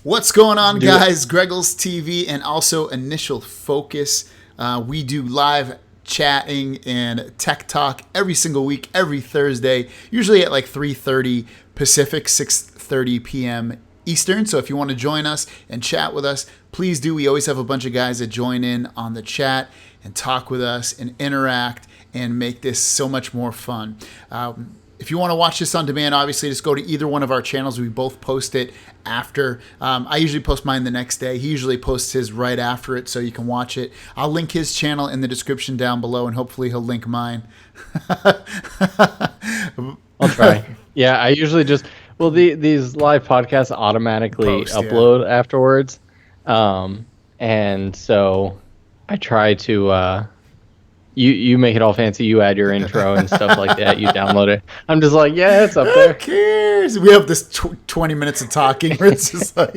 What's going on, guys? GregglesTV and also Initial Focus. We do live chatting and tech talk every single week, every Thursday, usually at like 3:30 Pacific, 6:30 p.m. Eastern. So if you want to join us and chat with us, please do. We always have a bunch of guys that join in on the chat and talk with us and interact and make this so much more fun. If you want to watch this on demand, obviously just go to either one of our channels. We both post it after. I usually post mine the next day. He usually posts his right after it, so you can watch it. I'll link his channel in the description down below, and hopefully he'll link mine. I'll try. Yeah, I usually just these live podcasts automatically upload afterwards, and so I try to. You make it all fancy. You add your intro and stuff like that. You download it. I'm just like, yeah, it's up there. Who cares? We have this 20 minutes of talking where it's just like...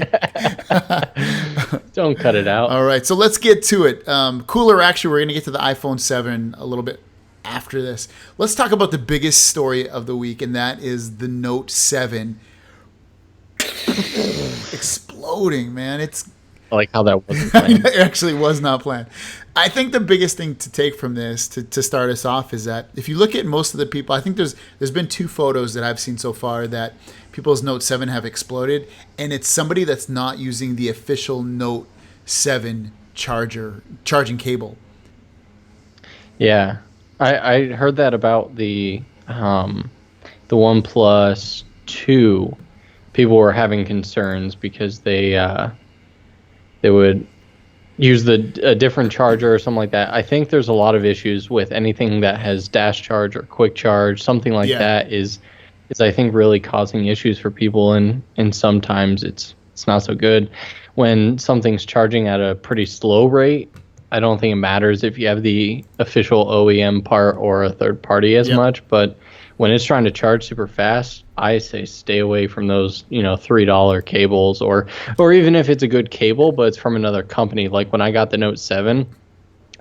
Don't cut it out. All right, so let's get to it. Cooler, actually, we're going to get to the iPhone 7 a little bit after this. Let's talk about the biggest story of the week, and that is the Note 7 exploding, man. It's... I like how that wasn't planned. It actually was not planned. I think the biggest thing to take from this, to start us off, is that if you look at most of the people, I think there's been two photos that I've seen so far that people's Note 7 have exploded, and it's somebody that's not using the official Note 7 charging cable. Yeah, I heard that about the OnePlus 2. People were having concerns because they would use a different charger or something like that. I think there's a lot of issues with anything that has dash charge or quick charge. Something like that is I think really causing issues for people, and sometimes it's not so good. When something's charging at a pretty slow rate, I don't think it matters if you have the official OEM part or a third party as much, but when it's trying to charge super fast, I say stay away from those, $3 cables, or even if it's a good cable, but it's from another company. Like when I got the Note 7,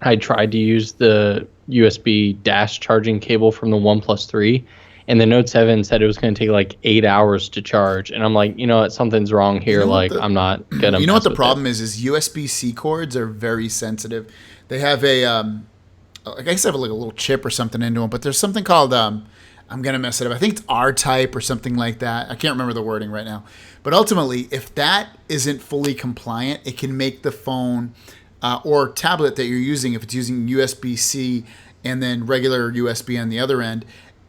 I tried to use the USB dash charging cable from the OnePlus 3, and the Note 7 said it was going to take like 8 hours to charge. And I'm like, something's wrong here. I'm not going to. You know what the problem is USB-C cords are very sensitive. They have I guess they have like a little chip or something into them, but there's something called, I'm going to mess it up. I think it's R-type or something like that. I can't remember the wording right now. But ultimately, if that isn't fully compliant, it can make the phone or tablet that you're using, if it's using USB-C and then regular USB on the other end,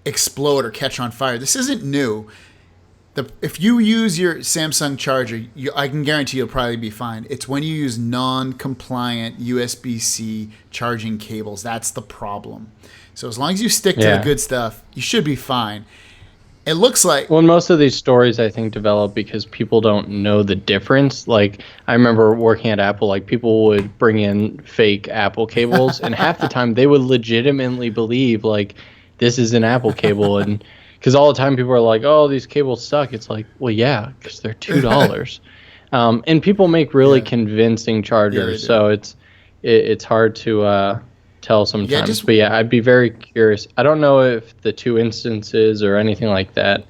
explode or catch on fire. This isn't new. If you use your Samsung charger, I can guarantee you'll probably be fine. It's when you use non-compliant USB-C charging cables. That's the problem. So as long as you stick to the good stuff, you should be fine. It looks like... Well, most of these stories, I think, develop because people don't know the difference. Like, I remember working at Apple, like, people would bring in fake Apple cables, and half the time they would legitimately believe, like, this is an Apple cable, and... Because all the time people are like, oh, these cables suck. It's like, well, yeah, because they're $2. And people make really convincing chargers, so it's hard to tell sometimes. But yeah, I'd be very curious. I don't know if the two instances or anything like that,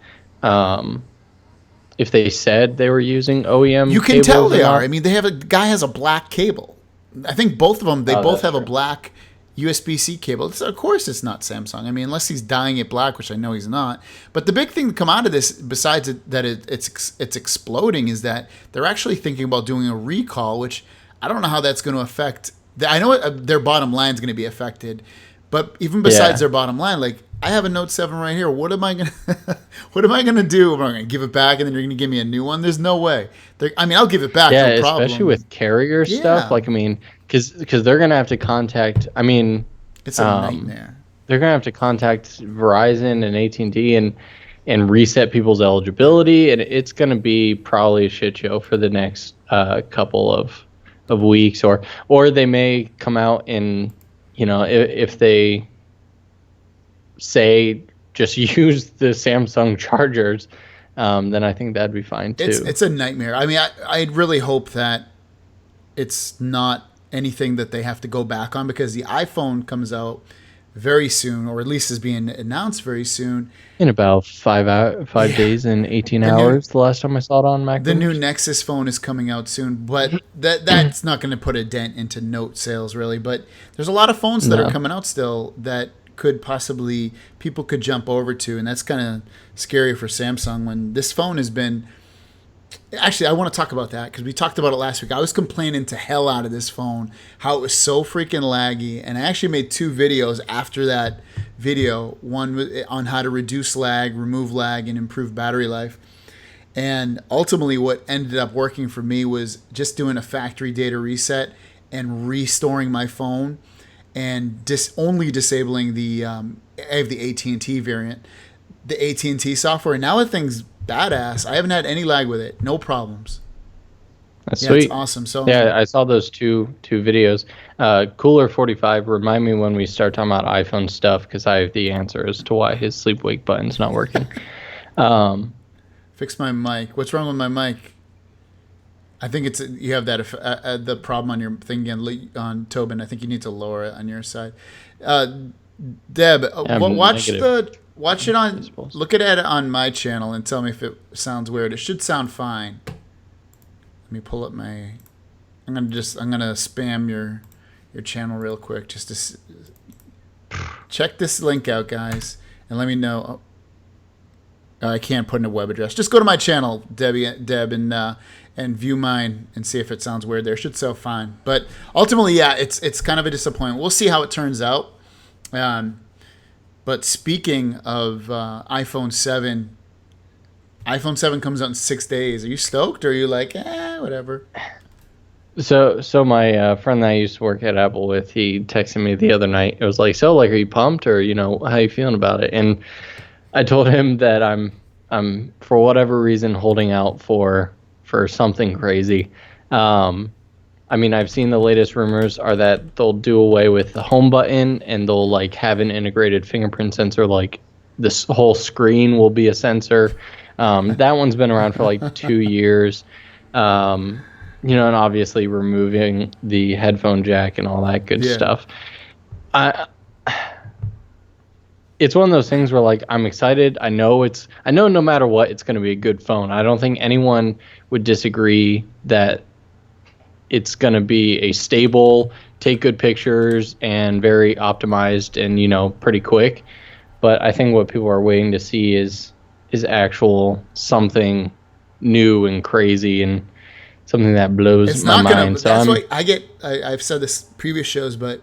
if they said they were using OEM You can tell they are. I mean, the guy has a black cable. I think both of them, they both have a black USB-C cable. Of course it's not Samsung. I mean, unless he's dyeing it black, which I know he's not. But the big thing to come out of this, besides that it's exploding, is that they're actually thinking about doing a recall, which I don't know how that's going to affect. I know their bottom line is going to be affected, but even besides their bottom line, like, I have a Note 7 right here. What am I gonna do? Am I gonna give it back and then you're gonna give me a new one? There's no way. I'll give it back. Yeah, no problem. Especially with carrier stuff. Like, I mean, because they're gonna have to contact. I mean, it's a nightmare. They're gonna have to contact Verizon and AT&T and reset people's eligibility, and it's gonna be probably a shit show for the next couple of weeks, or they may come out and if they say just use the Samsung chargers, then I think that'd be fine too. It's a nightmare. I mean, I really hope that it's not anything that they have to go back on, because the iPhone comes out very soon, or at least is being announced very soon. In about 5 Yeah. days and 18 The new hours, the last time I saw it on Mac the new rumors. Nexus phone is coming out soon, but that's not going to put a dent into Note sales really. But there's a lot of phones that are No. coming out still that could possibly people could jump over to, and that's kind of scary for Samsung when this phone has been. Actually, I want to talk about that because we talked about it last week. I was complaining to hell out of this phone, how it was so freaking laggy. And I actually made 2 videos after that video, one on how to reduce lag, remove lag, and improve battery life. And ultimately, what ended up working for me was just doing a factory data reset and restoring my phone and only disabling the I have the AT&T variant, the AT&T software. And now the thing's badass. I haven't had any lag with it. No problems. That's Yeah, sweet. it's awesome. So Yeah, I saw those two videos. Cooler 45. Remind me when we start talking about iPhone stuff because I have the answer as to why his sleep wake button's not working. fix my mic. What's wrong with my mic? I think it's you have that the problem on your thing again on Tobin. I think you need to lower it on your side. Deb, watch it on. Look at it on my channel and tell me if it sounds weird. It should sound fine. Let me pull up my. I'm gonna spam your channel real quick just to check this link out, guys, and let me know. I can't put in a web address. Just go to my channel, Deb, and view mine and see if it sounds weird there. It should sound fine. But ultimately, yeah, it's kind of a disappointment. We'll see how it turns out. But speaking of iPhone 7, iPhone 7 comes out in 6 days. Are you stoked or are you like, whatever? So my friend that I used to work at Apple with, he texted me the other night. It was like, so like, are you pumped or how you feeling about it? And I told him that I'm for whatever reason holding out for something crazy. I mean, I've seen the latest rumors are that they'll do away with the home button and they'll like have an integrated fingerprint sensor. Like this whole screen will be a sensor. That one's been around for like 2 years. And obviously removing the headphone jack and all that good stuff. It's one of those things where like I'm excited. I know no matter what, it's going to be a good phone. I don't think anyone would disagree that it's going to be a stable, take good pictures, and very optimized and pretty quick. But I think what people are waiting to see is actual something new and crazy and something that blows my mind. That's why I've said this previous shows, but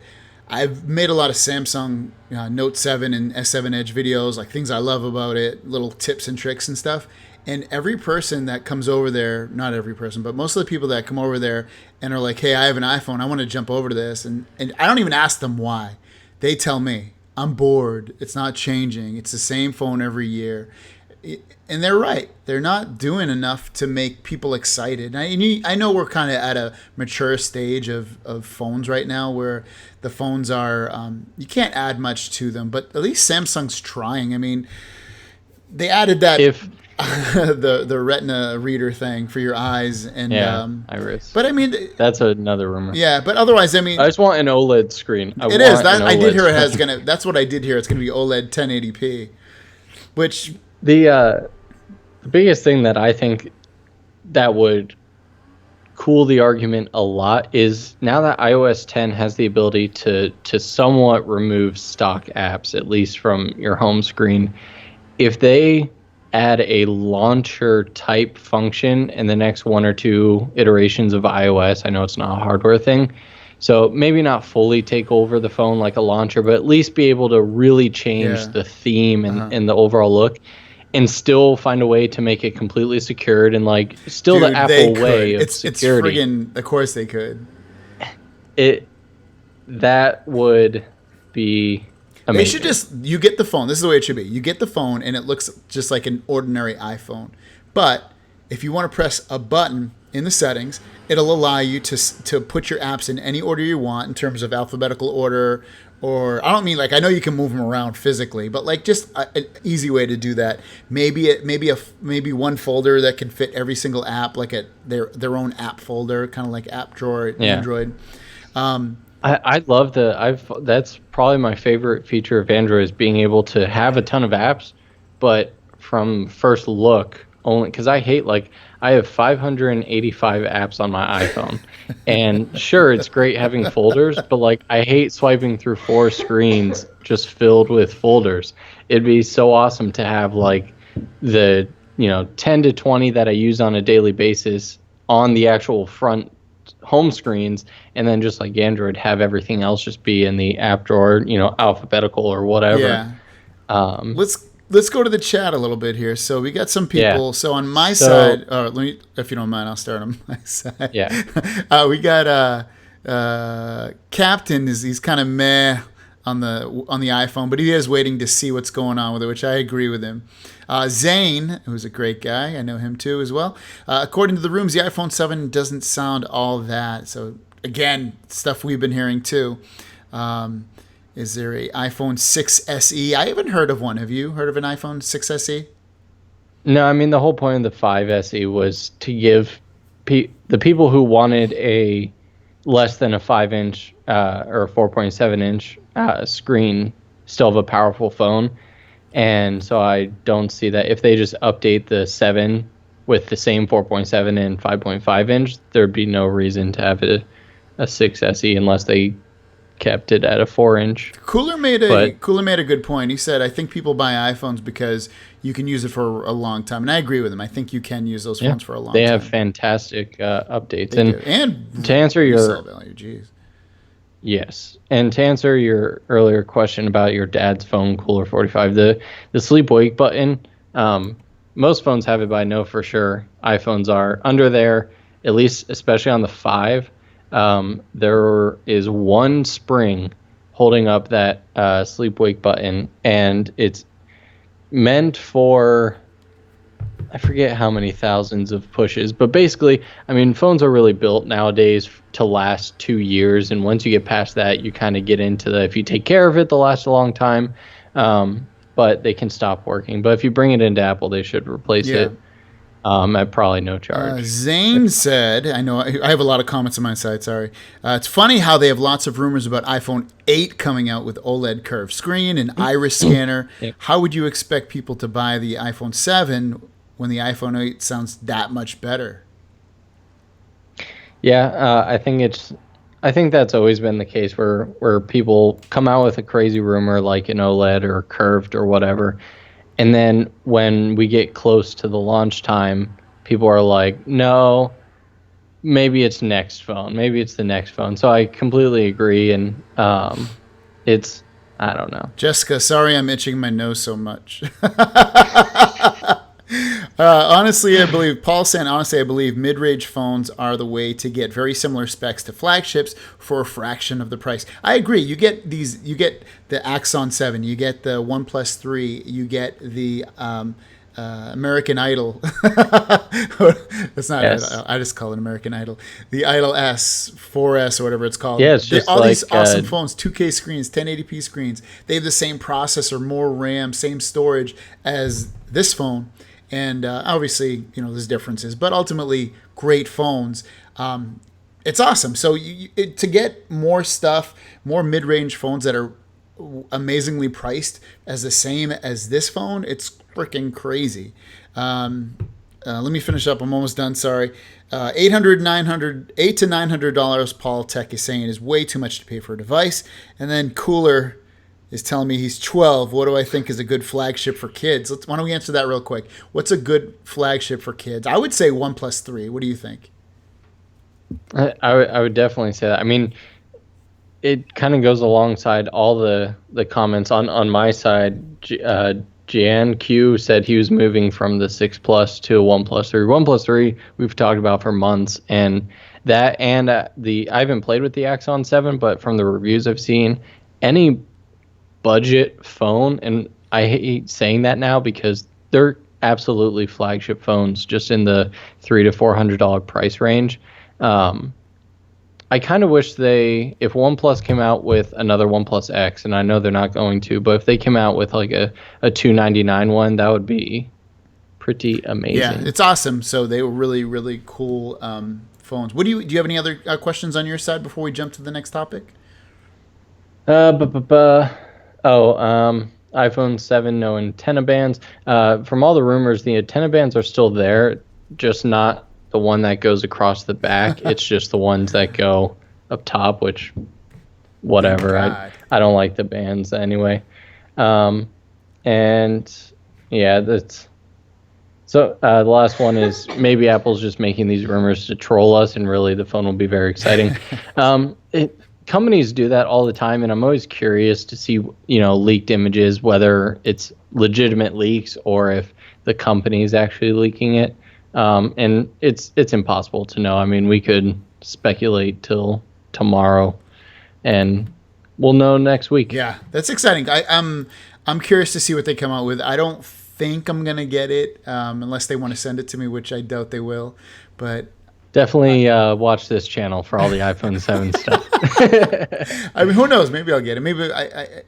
I've made a lot of Samsung Note 7 and S7 Edge videos, like things I love about it, little tips and tricks and stuff. And every person that comes over there, not every person, but most of the people that come over there and are like, hey, I have an iPhone, I want to jump over to this. And I don't even ask them why. They tell me, I'm bored. It's not changing. It's the same phone every year. And they're right. They're not doing enough to make people excited. I know we're kind of at a mature stage of phones right now where the phones are, you can't add much to them, but at least Samsung's trying. I mean, they added that the Retina reader thing for your eyes and iris. But I mean, that's another rumor. Yeah, but otherwise, I mean, I just want an OLED screen. I did hear it has gonna. That's what I did hear. It's gonna be OLED 1080p, which. The biggest thing that I think that would cool the argument a lot is now that iOS 10 has the ability to somewhat remove stock apps, at least from your home screen. If they add a launcher type function in the next 1 or 2 iterations of iOS, I know it's not a hardware thing, so maybe not fully take over the phone like a launcher, but at least be able to really change the theme and the overall look. And still find a way to make it completely secured and like still the Apple way of security. Of course they could. That would be amazing. They should you get the phone. This is the way it should be. You get the phone and it looks just like an ordinary iPhone. But if you want to press a button in the settings, it'll allow you to put your apps in any order you want in terms of alphabetical order. Or I don't mean like I know you can move them around physically, but like just an easy way to do that. Maybe one folder that can fit every single app, like their own app folder, kind of like app drawer, Android. I love that's probably my favorite feature of Android is being able to have a ton of apps, but from first look only because I hate like I have 585 apps on my iPhone. And sure, it's great having folders, but like I hate swiping through four screens just filled with folders. It'd be so awesome to have like the, 10 to 20 that I use on a daily basis on the actual front home screens, and then just like Android have everything else just be in the app drawer, alphabetical or whatever. Yeah. Um, Let's go to the chat a little bit here. So we got some yeah. people. So on my So side, let me, if you don't mind, I'll start on my side. yeah. We got Captain he's kind of meh on the iPhone, but he is waiting to see what's going on with it, which I agree with him. Zane, who's a great guy, I know him too as well. According to the rooms, the iPhone 7 doesn't sound all that. So again, stuff we've been hearing too. Is there a iPhone 6 SE? I haven't heard of one. Have you heard of an iPhone 6 SE? No, I mean the whole point of the 5 SE was to give the people who wanted a less than a 5-inch or a 4.7-inch screen still have a powerful phone. And so I don't see that if they just update the 7 with the same 4.7 and 5.5 inch, there'd be no reason to have a 6 SE unless they kept it at a 4-inch. Cooler made a good point. He said, "I think people buy iPhones because you can use it for a long time," and I agree with him. I think you can use those phones for a long time. They have fantastic updates, and to answer your value. Jeez. Yes, and to answer your earlier question about your dad's phone, Cooler 45, the sleep wake button, most phones have it, but I know for sure iPhones are under there, at least especially on the 5. There is one spring holding up that sleep wake button, and it's meant for, I forget how many thousands of pushes, but basically, I mean, phones are really built nowadays to last 2 years, and once you get past that, you kind of get into if you take care of it, they'll last a long time, but they can stop working. But if you bring it into Apple, they should replace it. At probably no charge. Zane said, I know I have a lot of comments on my side, sorry. It's funny how they have lots of rumors about iPhone 8 coming out with OLED curved screen and iris scanner. Yep. How would you expect people to buy the iPhone 7 when the iPhone 8 sounds that much better? Yeah, I think that's always been the case where people come out with a crazy rumor like an OLED or curved or whatever. And then when we get close to the launch time, people are like, no, maybe it's next phone. Maybe it's the next phone. So I completely agree. And I don't know. Jessica, sorry I'm itching my nose so much. Honestly, I believe mid-range phones are the way to get very similar specs to flagships for a fraction of the price. I agree. You get the Axon 7, you get the OnePlus 3, you get the American Idol. That's not Yes. Idol. I just call it American Idol. The Idol S, 4S, or whatever it's called. Yeah, it's just all like, these awesome phones, 2K screens, 1080p screens. They have the same processor, more RAM, same storage as this phone. And obviously, there's differences, but ultimately, great phones. It's awesome. So to get more stuff, more mid-range phones that are amazingly priced as the same as this phone, it's freaking crazy. Let me finish up. I'm almost done. Sorry. $800 to $900, Paul Tech is saying, is way too much to pay for a device. And then Cooler is telling me he's 12. What do I think is a good flagship for kids? Why don't we answer that real quick? What's a good flagship for kids? I would say OnePlus 3. What do you think? I would definitely say that. I mean, it kind of goes alongside all the comments on my side. Jan Q said he was moving from the 6 Plus to a OnePlus 3. OnePlus 3 we've talked about for months, and I haven't played with the Axon 7, but from the reviews I've seen, any budget phone, and I hate saying that now because they're absolutely flagship phones just in the $300 to $400 price range. I kind of wish if OnePlus came out with another OnePlus X, and I know they're not going to, but if they came out with like a $299 one, that would be pretty amazing. Yeah, it's awesome. So they were really, really cool phones. Do you have any other questions on your side before we jump to the next topic? iPhone 7, no antenna bands. From all the rumors, the antenna bands are still there, just not the one that goes across the back. It's just the ones that go up top, which Thank whatever. I God. I don't like the bands anyway. Um, and yeah, that's so. The last one is maybe Apple's just making these rumors to troll us, and really the phone will be very exciting. Companies do that all the time, and I'm always curious to see, leaked images, whether it's legitimate leaks or if the company is actually leaking it. And it's impossible to know. I mean, we could speculate till tomorrow, and we'll know next week. Yeah, that's exciting. I'm curious to see what they come out with. I don't think I'm gonna get it unless they want to send it to me, which I doubt they will. But Definitely watch this channel for all the iPhone 7 stuff. I mean, who knows? Maybe I'll get it. Maybe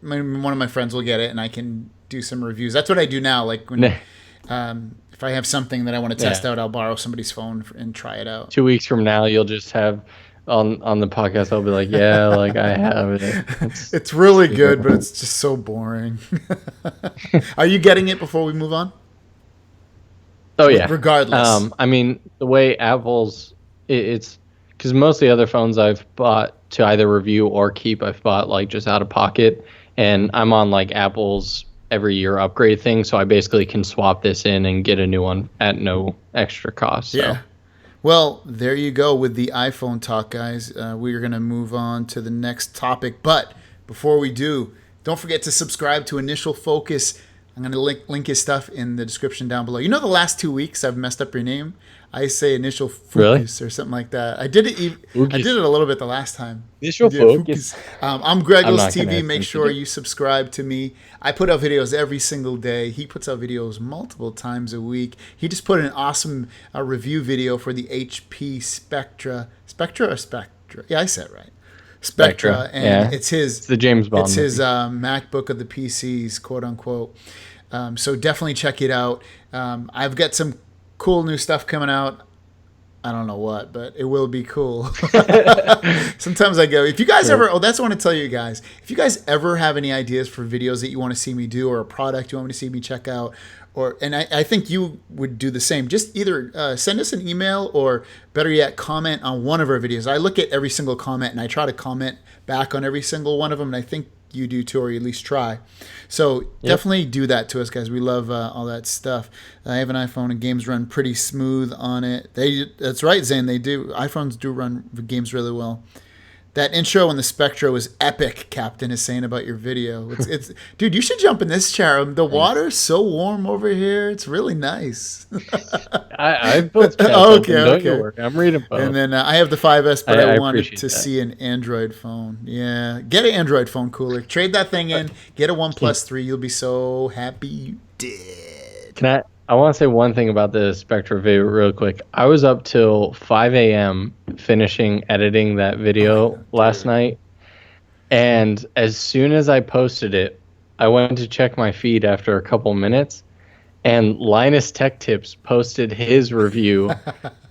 one of my friends will get it, and I can do some reviews. That's what I do now. Like when if I have something that I want to test out, I'll borrow somebody's phone and try it out. 2 weeks from now, you'll just have on the podcast. I'll be like, yeah, like I have it. It's really good, but it's just so boring. Are you getting it before we move on? Oh yeah. Regardless. I mean, the way it's because most of the other phones I've bought to either review or keep, I've bought like just out of pocket, and I'm on like Apple's every year upgrade thing, so I basically can swap this in and get a new one at no extra cost. So. Yeah. Well, there you go with the iPhone talk, guys. We're going to move on to the next topic. But before we do, don't forget to subscribe to Initial Focus. I'm going to link his stuff in the description down below. You know, the last 2 weeks I've messed up your name. I say Initial Focus or something like that. I did it a little bit the last time. Initial Focus. I'm GregglesTV. Make sure you subscribe to me. I put out videos every single day. He puts out videos multiple times a week. He just put an awesome review video for the HP Spectra. Spectra or Spectra? Yeah, I said it right. Spectra, and it's the James Bond. It's his MacBook of the PCs, quote unquote. So definitely check it out. I've got some cool new stuff coming out. I don't know what, but it will be cool. Sometimes I go, if you guys ever, that's what I want to tell you guys. If you guys ever have any ideas for videos that you want to see me do or a product you want me to see me check out, and I think you would do the same, just either send us an email or better yet, comment on one of our videos. I look at every single comment and I try to comment back on every single one of them. And I think you do too, or you at least try. So definitely do that to us, guys. We love all that stuff. I have an iPhone and games run pretty smooth on it. That's right, Zane. They do. iPhones do run games really well. That intro in the Spectra was epic. Captain is saying about your video. It's dude. You should jump in this chair. The water's so warm over here. It's really nice. I've built okay. I'm reading both. And then I have the 5S, but I wanted to that. see an Android phone. Yeah, get an Android phone, cooler. Trade that thing in. Get a OnePlus 3. You'll be so happy you did. I want to say one thing about the Spectra video real quick. I was up till 5 a.m. finishing editing that video last night. And as soon as I posted it, I went to check my feed after a couple minutes. And Linus Tech Tips posted his review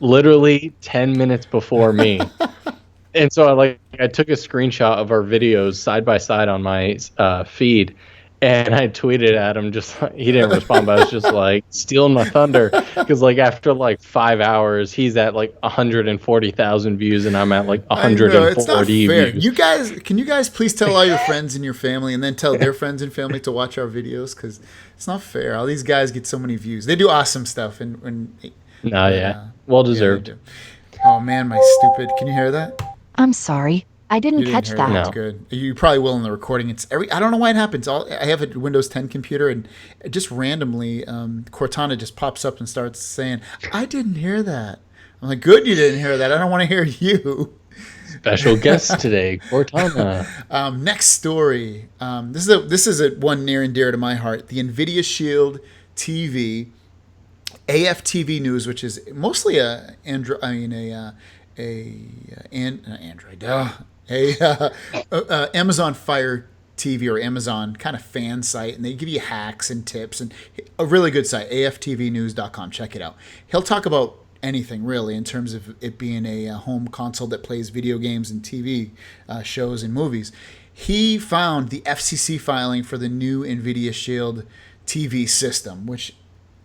literally 10 minutes before me. And so I took a screenshot of our videos side by side on my feed. And I tweeted at him, he didn't respond, but I was just like, stealing my thunder. Because after 5 hours, he's at 140,000 views and I'm at 140 it's not fair. views. Can you guys please tell all your friends and your family and then tell their friends and family to watch our videos? Because it's not fair. All these guys get so many views. They do awesome stuff. Well deserved. Oh man, my stupid. Can you hear that? I'm sorry. I didn't catch that. That's good. You probably will in the recording. I don't know why it happens. I have a Windows 10 computer, and just randomly, Cortana just pops up and starts saying, "I didn't hear that." I'm like, "Good, you didn't hear that. I don't want to hear you." Special guest today, Cortana. Next story. This is a one near and dear to my heart. The Nvidia Shield TV, AFTV News, which is mostly Amazon Fire TV or Amazon kind of fan site, and they give you hacks and tips, and a really good site, aftvnews.com. Check it out. He'll talk about anything really in terms of it being a home console that plays video games and TV shows and movies. He found the FCC filing for the new Nvidia Shield TV system, which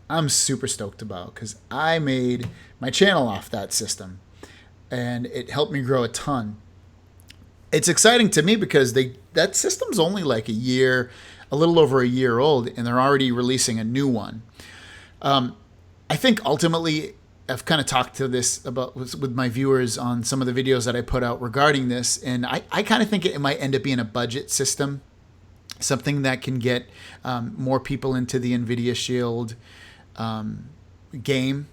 I'm super stoked about because I made my channel off that system and it helped me grow a ton. It's exciting to me because that system's only like a little over a year old, and they're already releasing a new one. I think ultimately, I've kind of talked to this about with my viewers on some of the videos that I put out regarding this, and I kind of think it might end up being a budget system, something that can get more people into the Nvidia Shield game.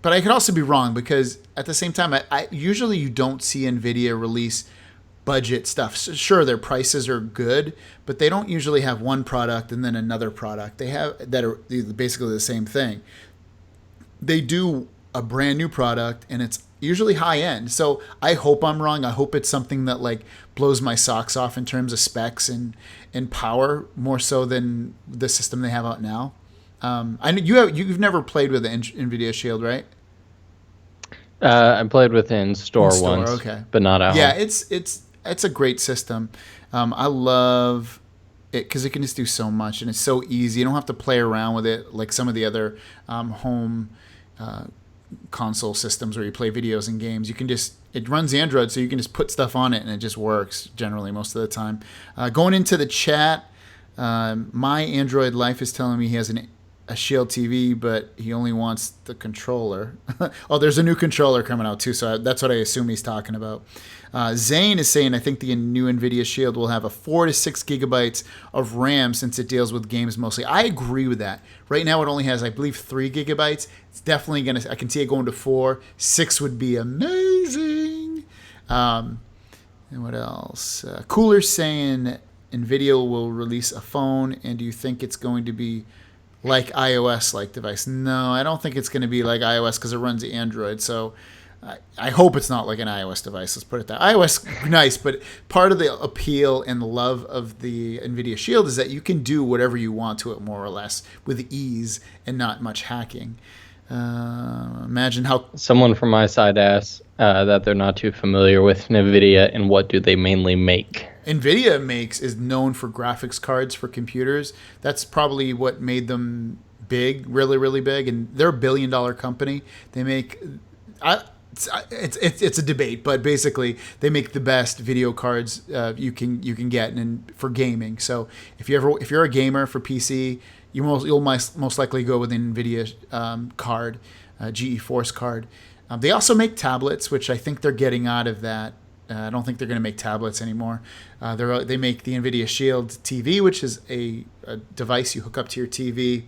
But I could also be wrong because at the same time, I usually you don't see Nvidia release budget stuff. So sure, their prices are good, but they don't usually have one product and then another product. They have that are basically the same thing. They do a brand new product and it's usually high end. So I hope I'm wrong. I hope it's something that like blows my socks off in terms of specs and power more so than the system they have out now. I know you've never played with the Nvidia Shield, right? I played with it in store once, okay, but not at home. Yeah, it's a great system. I love it because it can just do so much and it's so easy. You don't have to play around with it like some of the other home console systems where you play videos and games. It runs Android, so you can just put stuff on it and it just works generally most of the time. Going into the chat, my Android life is telling me he has a Shield TV, but he only wants the controller. Oh, there's a new controller coming out too, so that's what I assume he's talking about. Zane is saying, I think the new Nvidia Shield will have a 4 to 6 gigabytes of RAM since it deals with games mostly. I agree with that. Right now it only has, I believe, 3 gigabytes. It's definitely I can see it going to 4. 6 would be amazing. And what else? Cooler saying Nvidia will release a phone, and do you think it's going to be like iOS-like device? No, I don't think it's going to be like iOS because it runs Android. So I hope it's not like an iOS device. Let's put it that. iOS, nice, but part of the appeal and the love of the Nvidia Shield is that you can do whatever you want to it more or less with ease and not much hacking. Imagine how... Someone from my side asked that they're not too familiar with Nvidia and what do they mainly make. Nvidia is known for graphics cards for computers. That's probably what made them big, really, really big. And they're a $1 billion company. They make... It's a debate, but basically they make the best video cards you can get and for gaming. So if you're a gamer for PC, you'll most likely go with an Nvidia card, GeForce card. They also make tablets, which I think they're getting out of that. I don't think they're going to make tablets anymore. They make the Nvidia Shield TV, which is a device you hook up to your TV,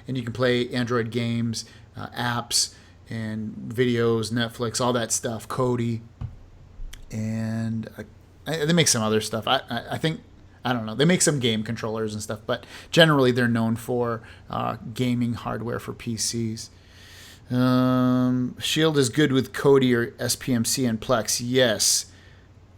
and you can play Android games, apps, and videos, Netflix, all that stuff, Kodi, and they make some other stuff. I think, I don't know, they make some game controllers and stuff, but generally they're known for gaming hardware for PCs. Shield is good with Kodi or SPMC and Plex. Yes,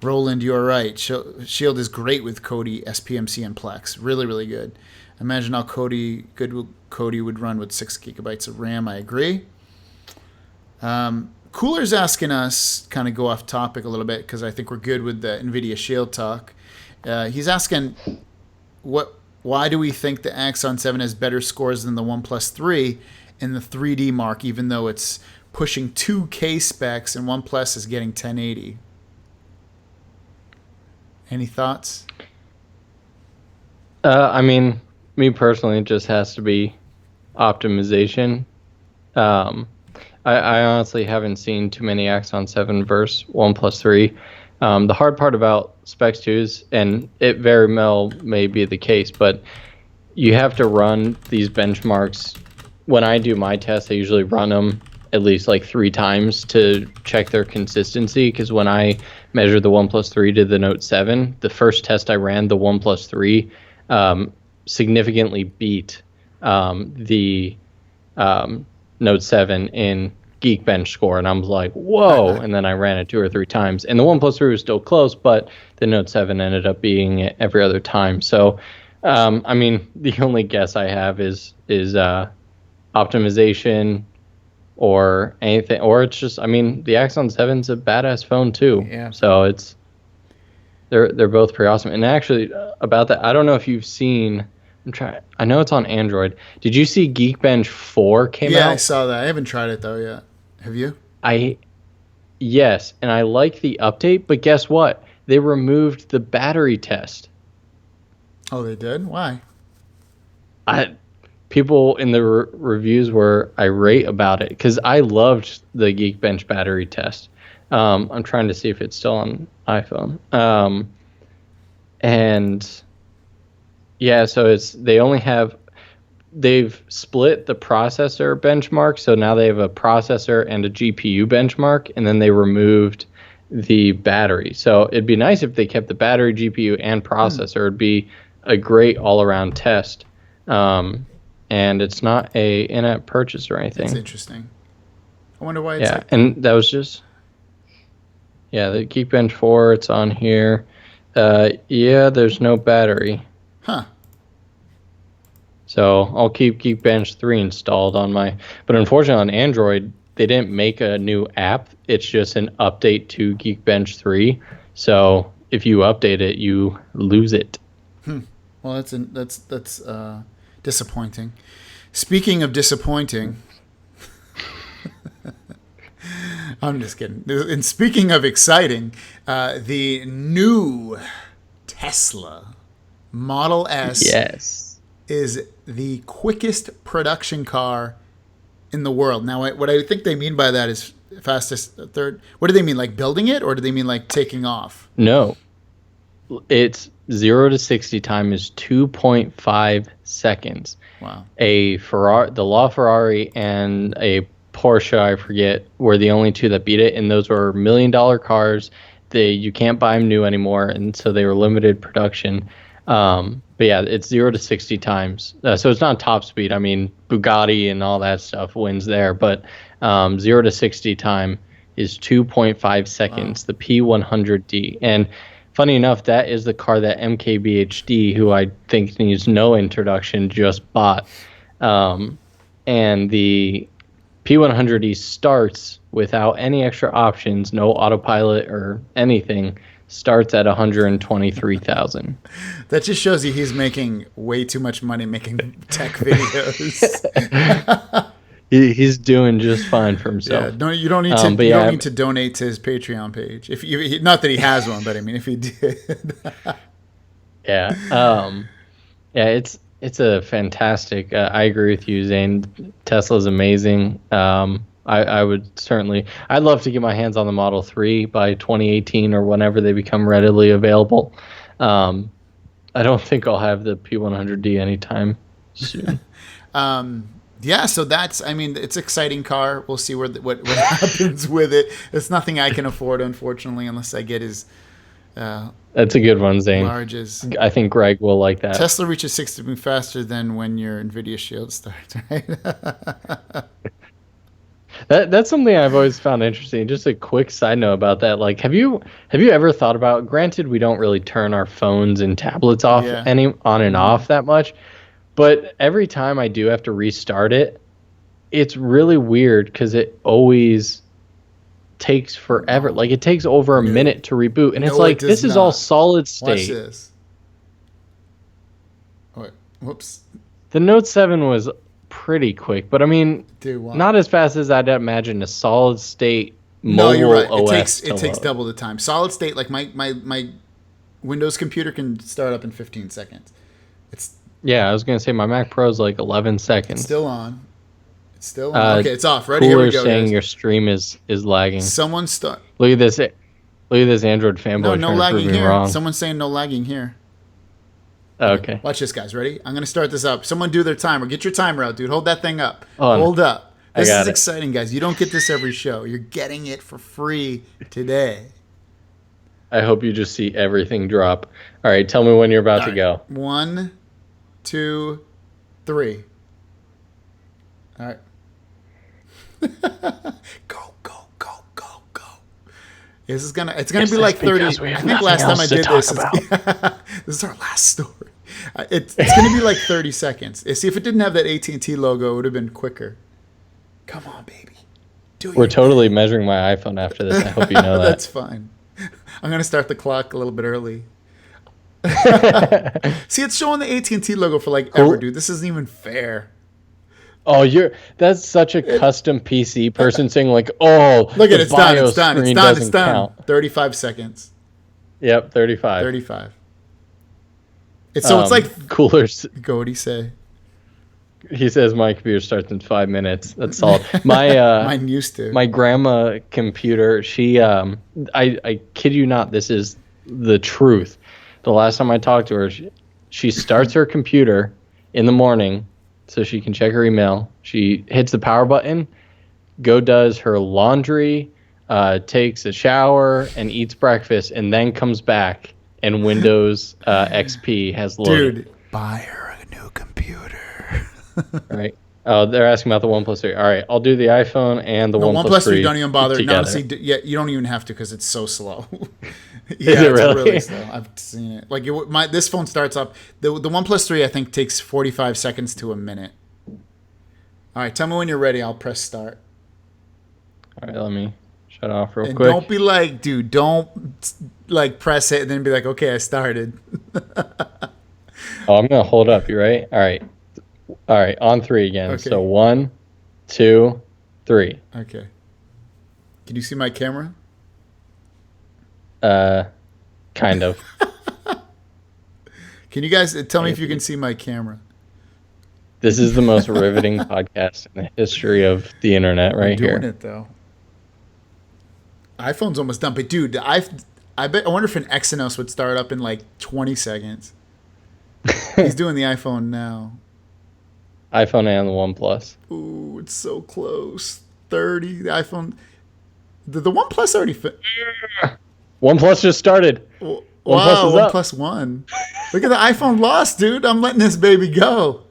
Roland, you're right. Shield is great with Kodi, SPMC, and Plex. Really, really good. Imagine how Kodi would run with 6 gigabytes of RAM. I agree. Cooler's asking us, kind of go off topic a little bit because I think we're good with the Nvidia Shield talk. He's asking, why do we think the Axon 7 has better scores than the OnePlus 3 in the 3D mark, even though it's pushing 2K specs and OnePlus is getting 1080? Any thoughts? I mean, me personally, it just has to be optimization. I honestly haven't seen too many Axon 7 versus OnePlus 3. The hard part about Specs 2s, and it very well may be the case, but you have to run these benchmarks. When I do my tests, I usually run them at least like 3 times to check their consistency, because when I measured the OnePlus 3 to the Note 7, the first test I ran, the OnePlus 3 significantly beat the Note 7 in Geekbench score, and I was like, whoa. And then I ran it 2 or 3 times, and the OnePlus 3 was still close, but the Note 7 ended up beating it every other time. So I mean, the only guess I have is optimization, or anything, or it's just, I mean, the Axon 7's a badass phone too. Yeah. So they're both pretty awesome. And actually, about that, I don't know if you've seen. I know it's on Android. Did you see Geekbench 4 came out? Yeah, I saw that. I haven't tried it though yet. Have you? Yes, and I like the update, but guess what? They removed the battery test. Oh, they did? Why? People in the reviews were irate about it because I loved the Geekbench battery test. I'm trying to see if it's still on iPhone. And yeah, so they've split the processor benchmark, so now they have a processor and a GPU benchmark, and then they removed the battery. So it'd be nice if they kept the battery, GPU, and processor. It'd be a great all-around test. And it's not a in-app purchase or anything. That's interesting. I wonder why it's like and that was just... Yeah, the Geekbench 4, it's on here. Yeah, there's no battery. Huh. So I'll keep Geekbench 3 installed on my... But unfortunately on Android, they didn't make a new app. It's just an update to Geekbench 3. So if you update it, you lose it. Well, that's disappointing. Speaking of disappointing... I'm just kidding. And speaking of exciting, the new Tesla Model S is the quickest production car in the world. Now, what I think they mean by that is fastest third. What do they mean? Like building it, or do they mean like taking off? No. It's 0 to 60 time is 2.5 seconds. Wow. The LaFerrari and a Porsche, I forget, were the only two that beat it, and those were $1 million cars. You can't buy them new anymore, and so they were limited production. But yeah, it's 0 to 60 times. So it's not top speed. I mean, Bugatti and all that stuff wins there, but 0 to 60 time is 2.5 seconds, the P100D. And funny enough, that is the car that MKBHD, who I think needs no introduction, just bought. And the P100D starts without any extra options, no autopilot or anything, starts at 123,000. That just shows you he's making way too much money making tech videos. He's doing just fine for himself. Yeah, you don't need to. You don't need to donate to his Patreon page. Not that he has one, but I mean, if he did. Yeah. It's a fantastic. I agree with you, Zane. Tesla's amazing. I would certainly. I'd love to get my hands on the Model 3 by 2018 or whenever they become readily available. I don't think I'll have the P100D anytime soon. Yeah, so that's. I mean, it's an exciting car. We'll see what happens with it. It's nothing I can afford, unfortunately, unless I get his. That's a good one, Zane. Larges. I think Greg will like that. Tesla reaches 60 faster than when your Nvidia Shield starts, right? That's something I've always found interesting. Just a quick side note about that. Like, have you ever thought about? Granted, we don't really turn our phones and tablets off on and off that much, but every time I do have to restart it, it's really weird because it always takes forever. Like, it takes over a minute to reboot, and it's like, this is all solid state. Watch this. Oh, whoops. The Note 7 was pretty quick, but I mean, not as fast as I'd imagine a solid state mobile you're right. OS. It takes double the time. Solid state, like my Windows computer can start up in 15 seconds. I was gonna say my Mac Pro is like 11 seconds. Still on. It's still on. Okay, it's off. Ready? Here we go. Saying guys. Your stream is lagging. Someone start. Look at this Android fanboy. No lagging here. Wrong. Someone's saying no lagging here. Okay. Watch this, guys. Ready? I'm gonna start this up. Someone do their timer. Get your timer out, dude. Hold that thing up. Hold up. This is exciting, guys. You don't get this every show. You're getting it for free today. I hope you just see everything drop. All right, tell me when you're about to go. 1, 2, 3. All right. Go. It's gonna be like 30. I think last time I did this. This is our last story. It's gonna be like 30 seconds. See, if it didn't have that AT&T logo, it would have been quicker. Come on, baby. We're totally measuring my iPhone after this. I hope you know that. That's fine. I'm gonna start the clock a little bit early. See, it's showing the AT&T logo for like ever, dude. This isn't even fair. Oh, that's such a custom PC person saying like, oh, look at it, it's done. Count. 35 seconds. Yep, 35. 35. It's like cooler. Go, what'd he say? He says my computer starts in 5 minutes. That's solid. My mine used to. My grandma computer, she I kid you not, this is the truth. The last time I talked to her, she starts her computer in the morning so she can check her email. She hits the power button, does her laundry, takes a shower and eats breakfast, and then comes back and Windows XP has loaded. Dude, buy her a new computer. All right. Oh, they're asking about the OnePlus 3. All right, I'll do the iPhone and the OnePlus 3. Don't even bother. Together. Honestly, you don't even have to because it's so slow. Is it really slow. I've seen it. Like this phone starts up. The OnePlus 3 I think takes 45 seconds to a minute. All right, tell me when you're ready. I'll press start. All right, let me shut off real quick. Don't be like, dude. Don't like press it and then be like, okay, I started. Oh, I'm gonna hold up. You right? All right. All right, on 3 again. Okay. So 1, 2, 3. Okay. Can you see my camera? Kind of. Can you guys tell me if you can see my camera? This is the most riveting podcast in the history of the internet right here. I'm doing it, though. iPhone's almost done. But, dude, I wonder if an Exynos would start up in, like, 20 seconds. He's doing the iPhone now. iPhone and the OnePlus. Ooh, it's so close. 30. The iPhone. The OnePlus already fit. OnePlus just started. Wow, OnePlus won. Look at the iPhone lost, dude. I'm letting this baby go.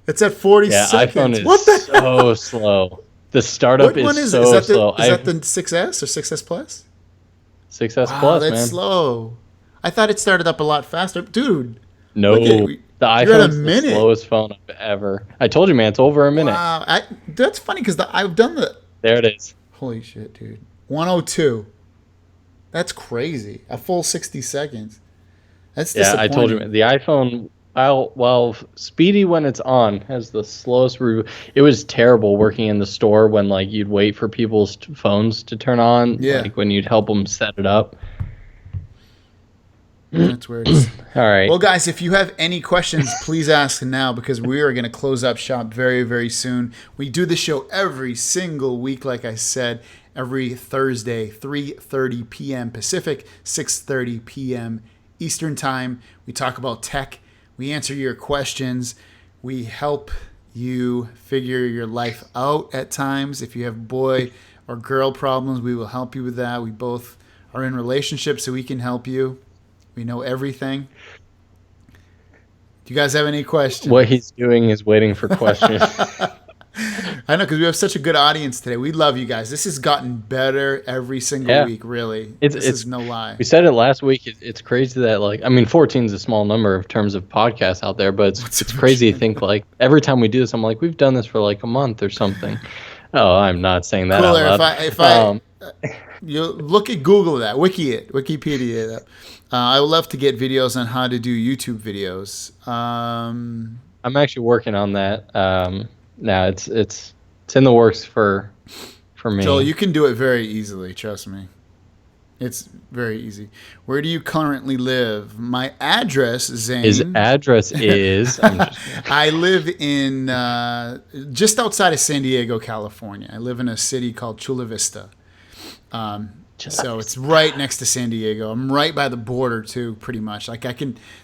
It's at 40 seconds. iPhone is so slow. The startup is so slow. Is that the 6S or 6S Plus? 6S Plus, that's man. Slow. I thought it started up a lot faster. Dude. No. The iPhone's the slowest phone I've ever. I told you, man, it's over a minute. Wow. That's funny because I've done the... There it is. Holy shit, dude. 102. That's crazy. A full 60 seconds. That's disappointing. Yeah, I told you, man. The iPhone, well, Speedy when it's on has the slowest reboot. It was terrible working in the store when like you'd wait for people's phones to turn on. Yeah. Like when you'd help them set it up. That's where it is. All right. Well, guys, if you have any questions, please ask now because we are going to close up shop very, very soon. We do the show every single week, like I said, every Thursday, 3:30 p.m. Pacific, 6:30 p.m. Eastern Time. We talk about tech. We answer your questions. We help you figure your life out at times. If you have boy or girl problems, we will help you with that. We both are in relationships, so we can help you. We know everything. Do you guys have any questions? What he's doing is waiting for questions. I know, because we have such a good audience today. We love you guys. This has gotten better every single week, really. This is no lie. We said it last week. It's crazy that, 14 is a small number in terms of podcasts out there, but it's crazy to think, every time we do this, I'm like, we've done this for, a month or something. Oh, I'm not saying that out loud. You look at Google that, Wikipedia that. I would love to get videos on how to do YouTube videos. I'm actually working on that. Now it's in the works for me. Joel, you can do it very easily. Trust me, it's very easy. Where do you currently live? My address, Zane. His address is. I live in just outside of San Diego, California. I live in a city called Chula Vista. So it's right next to San Diego. I'm right by the border too, pretty much.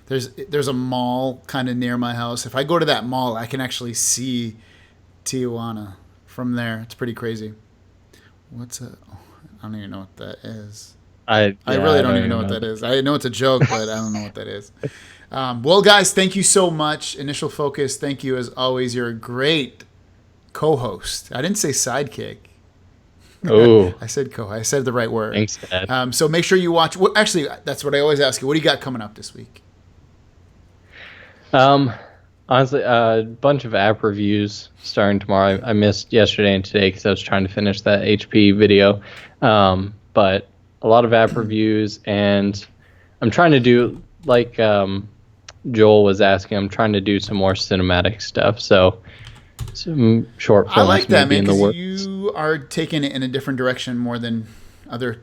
There's a mall kind of near my house. If I go to that mall, I can actually see Tijuana from there. It's pretty crazy. I don't even know what that is. I really don't even know what that is. I know it's a joke, but I don't know what that is. Well, guys, thank you so much. Initial Focus, thank you as always. You're a great co-host. I didn't say sidekick. Oh, I said I said the right word. Thanks, Dad. So make sure you watch. Actually, that's what I always ask you. What do you got coming up this week? Honestly, a bunch of app reviews starting tomorrow. I missed yesterday and today because I was trying to finish that HP video. But a lot of app reviews, and I'm trying to do, like Joel was asking, I'm trying to do some more cinematic stuff. So some short I like films that, maybe man, in the because works. you are taking it in a different direction more than other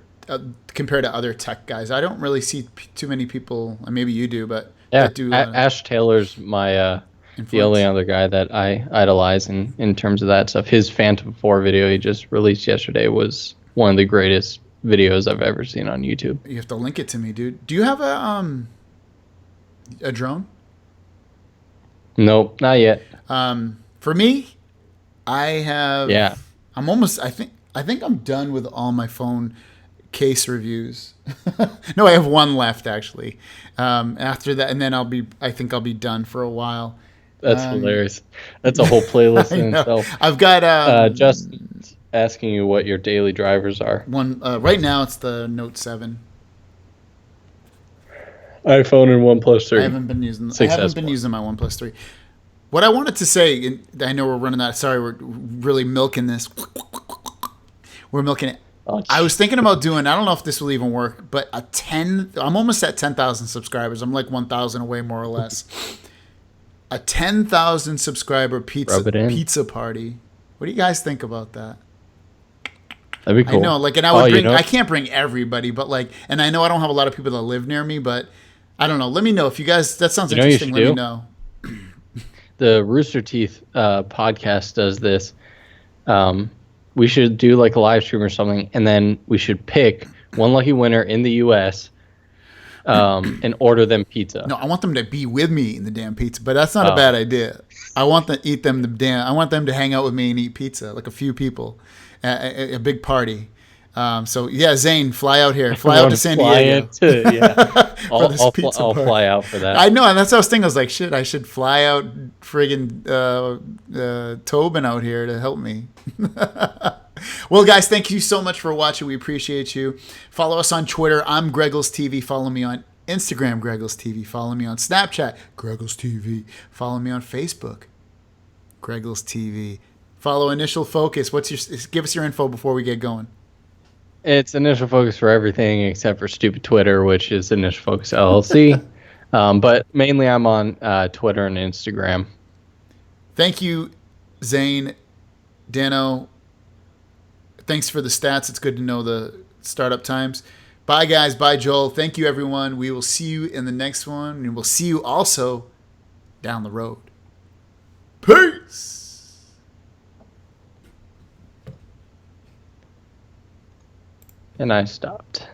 compared to other tech guys. I don't really see too many people, and maybe you do, but Yeah, that do a lot of Ash Taylor's the only influence. other guy that I idolize in terms of that stuff. His Phantom 4 video he just released yesterday was one of the greatest videos I've ever seen on YouTube. You have to link it to me, dude. Do you have a drone? Nope, not yet. For me, I have. Yeah. I'm almost. I think I'm done with all my phone case reviews. No, I have one left actually. After that, and then I think I'll be done for a while. That's hilarious. That's a whole playlist I in know. itself. I've got Justin's asking you what your daily drivers are. one right now. It's the Note 7. iPhone and OnePlus 3. I haven't been using. I 6S haven't been Plus. using my OnePlus 3. What I wanted to say, and I know we're running out. Sorry, we're really milking this. We're milking it. Oh, I was thinking about doing. I don't know if this will even work, but I'm almost at 10,000 subscribers. I'm like 1,000 away, more or less. A 10,000 subscriber Rub it in. pizza party. What do you guys think about that? That'd be cool. I know, like, and I would you bring. know, I can't bring everybody, but like, and I know I don't have a lot of people that live near me, but I don't know. Let me know if you guys. That sounds You know what you interesting. should Let me do? know. the Rooster Teeth podcast does this. We should do like a live stream or something, and then we should pick one lucky winner in the U.S. And order them pizza. No, I want them to be with me eating the damn pizza, but that's not a bad idea. I want them to eat them the damn. I want them to hang out with me and eat pizza, like a few people, a big party. So yeah, Zane, fly out here, fly out to San Diego. I'll fly out for that. I know, and that's what I was thinking. I was like, shit, I should fly out, friggin' Tobin out here to help me. Well, guys, thank you so much for watching. We appreciate you. Follow us on Twitter. I'm GregglesTV. Follow me on Instagram, GregglesTV. Follow me on Snapchat, GregglesTV. Follow me on Facebook, GregglesTV. Follow Initial Focus. Give us your info before we get going. It's Initial Focus for everything except for stupid Twitter, which is Initial Focus LLC. But mainly I'm on Twitter and Instagram. Thank you, Zane, Dano. Thanks for the stats. It's good to know the startup times. Bye, guys. Bye, Joel. Thank you, everyone. We will see you in the next one. And we'll see you also down the road. Peace. And I stopped.